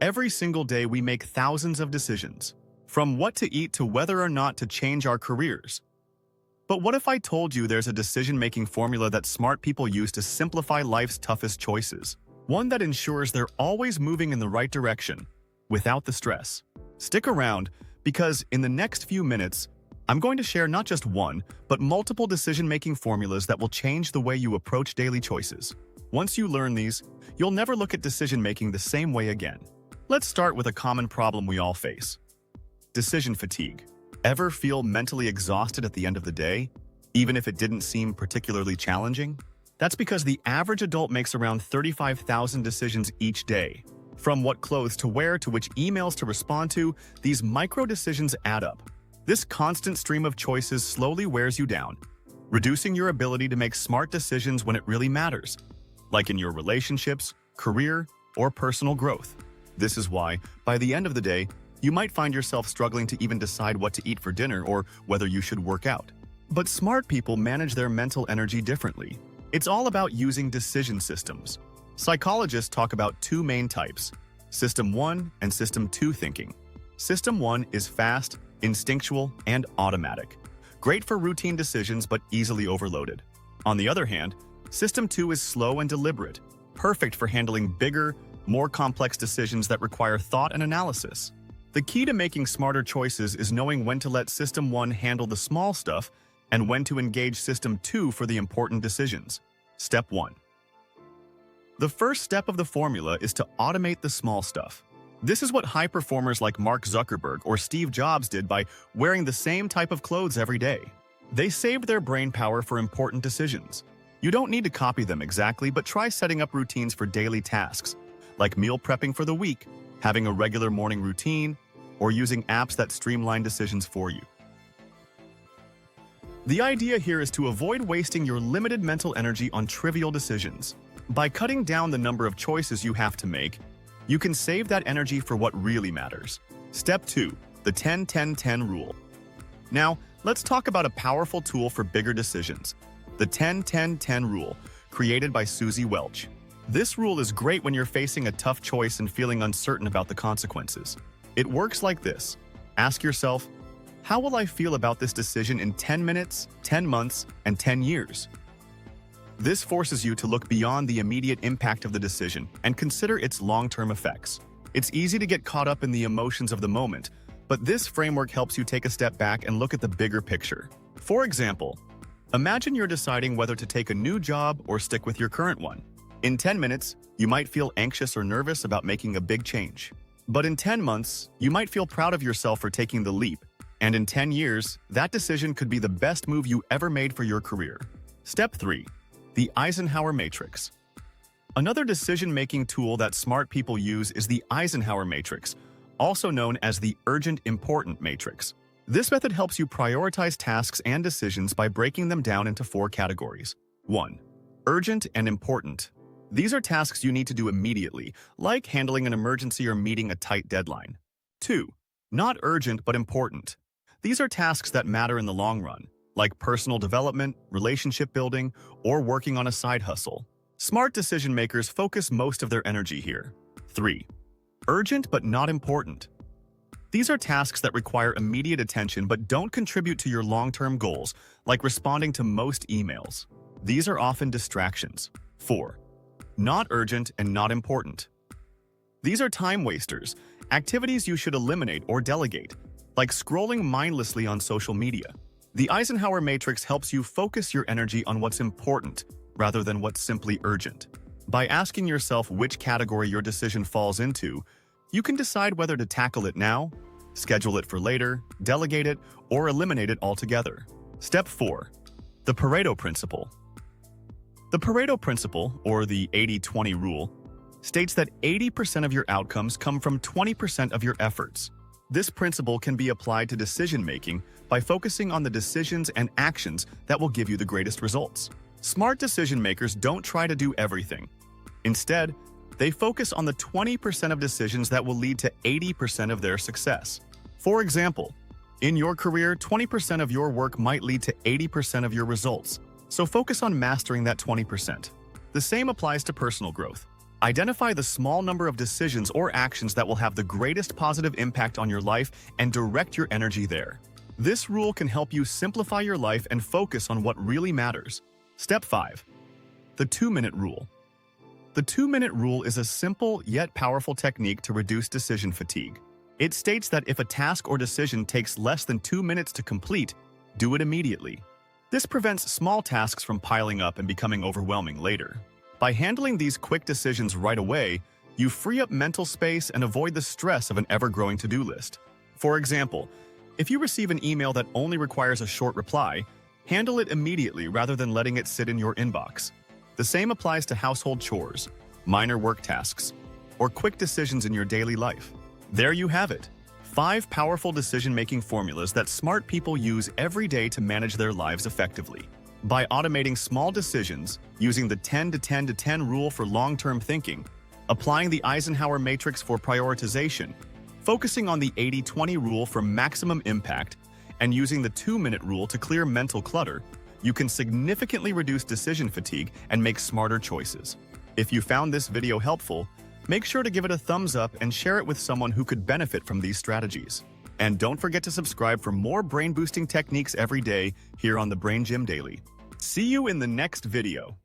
Every single day we make thousands of decisions, from what to eat to whether or not to change our careers. But what if I told you there's a decision-making formula that smart people use to simplify life's toughest choices? One that ensures they're always moving in the right direction, without the stress. Stick around, because in the next few minutes, I'm going to share not just one, but multiple decision-making formulas that will change the way you approach daily choices. Once you learn these, you'll never look at decision-making the same way again. Let's start with a common problem we all face. Decision fatigue. Ever feel mentally exhausted at the end of the day, even if it didn't seem particularly challenging? That's because the average adult makes around 35,000 decisions each day. From what clothes to wear to which emails to respond to, these micro-decisions add up. This constant stream of choices slowly wears you down, reducing your ability to make smart decisions when it really matters, like in your relationships, career, or personal growth. This is why, by the end of the day, you might find yourself struggling to even decide what to eat for dinner or whether you should work out. But smart people manage their mental energy differently. It's all about using decision systems. Psychologists talk about two main types, System 1 and System 2 thinking. System 1 is fast, instinctual, and automatic. Great for routine decisions but easily overloaded. On the other hand, System 2 is slow and deliberate, perfect for handling bigger, more complex decisions that require thought and analysis. The key to making smarter choices is knowing when to let System 1 handle the small stuff and when to engage System 2 for the important decisions. Step 1. The first step of the formula is to automate the small stuff. This is what high performers like Mark Zuckerberg or Steve Jobs did by wearing the same type of clothes every day. They saved their brain power for important decisions. You don't need to copy them exactly, but try setting up routines for daily tasks, like meal prepping for the week, having a regular morning routine, or using apps that streamline decisions for you. The idea here is to avoid wasting your limited mental energy on trivial decisions. By cutting down the number of choices you have to make, you can save that energy for what really matters. Step 2. The 10-10-10 rule. Now, let's talk about a powerful tool for bigger decisions. The 10-10-10 rule, created by Susie Welch. This rule is great when you're facing a tough choice and feeling uncertain about the consequences. It works like this. Ask yourself, how will I feel about this decision in 10 minutes, 10 months, and 10 years? This forces you to look beyond the immediate impact of the decision and consider its long-term effects. It's easy to get caught up in the emotions of the moment, but this framework helps you take a step back and look at the bigger picture. For example, imagine you're deciding whether to take a new job or stick with your current one. In 10 minutes, you might feel anxious or nervous about making a big change. But in 10 months, you might feel proud of yourself for taking the leap. And in 10 years, that decision could be the best move you ever made for your career. Step 3. The Eisenhower Matrix. Another decision-making tool that smart people use is the Eisenhower Matrix, also known as the Urgent Important Matrix. This method helps you prioritize tasks and decisions by breaking them down into 4 categories. 1. Urgent and important. These are tasks you need to do immediately, like handling an emergency or meeting a tight deadline. 2. Not urgent but important. These are tasks that matter in the long run, like personal development, relationship building, or working on a side hustle. Smart decision makers focus most of their energy here. 3. Urgent but not important. These are tasks that require immediate attention but don't contribute to your long-term goals, like responding to most emails. These are often distractions. 4. Not urgent and not important. These are time wasters, activities you should eliminate or delegate, like scrolling mindlessly on social media. The Eisenhower Matrix helps you focus your energy on what's important rather than what's simply urgent. By asking yourself which category your decision falls into, you can decide whether to tackle it now, schedule it for later, delegate it, or eliminate it altogether. Step 4. The Pareto Principle. The Pareto Principle, or the 80-20 rule, states that 80% of your outcomes come from 20% of your efforts. This principle can be applied to decision-making by focusing on the decisions and actions that will give you the greatest results. Smart decision-makers don't try to do everything. Instead, they focus on the 20% of decisions that will lead to 80% of their success. For example, in your career, 20% of your work might lead to 80% of your results, so focus on mastering that 20%. The same applies to personal growth. Identify the small number of decisions or actions that will have the greatest positive impact on your life and direct your energy there. This rule can help you simplify your life and focus on what really matters. Step 5. The 2-minute rule. The 2-minute rule is a simple yet powerful technique to reduce decision fatigue. It states that if a task or decision takes less than 2 minutes to complete, do it immediately. This prevents small tasks from piling up and becoming overwhelming later. By handling these quick decisions right away, you free up mental space and avoid the stress of an ever-growing to-do list. For example, if you receive an email that only requires a short reply, handle it immediately rather than letting it sit in your inbox. The same applies to household chores, minor work tasks, or quick decisions in your daily life. There you have it. 5 powerful decision-making formulas that smart people use every day to manage their lives effectively. By automating small decisions, using the 10-10-10 rule for long-term thinking, applying the Eisenhower matrix for prioritization, focusing on the 80-20 rule for maximum impact, and using the 2-minute rule to clear mental clutter, you can significantly reduce decision fatigue and make smarter choices. If you found this video helpful, make sure to give it a thumbs up and share it with someone who could benefit from these strategies. And don't forget to subscribe for more brain-boosting techniques every day here on the Brain Gym Daily. See you in the next video.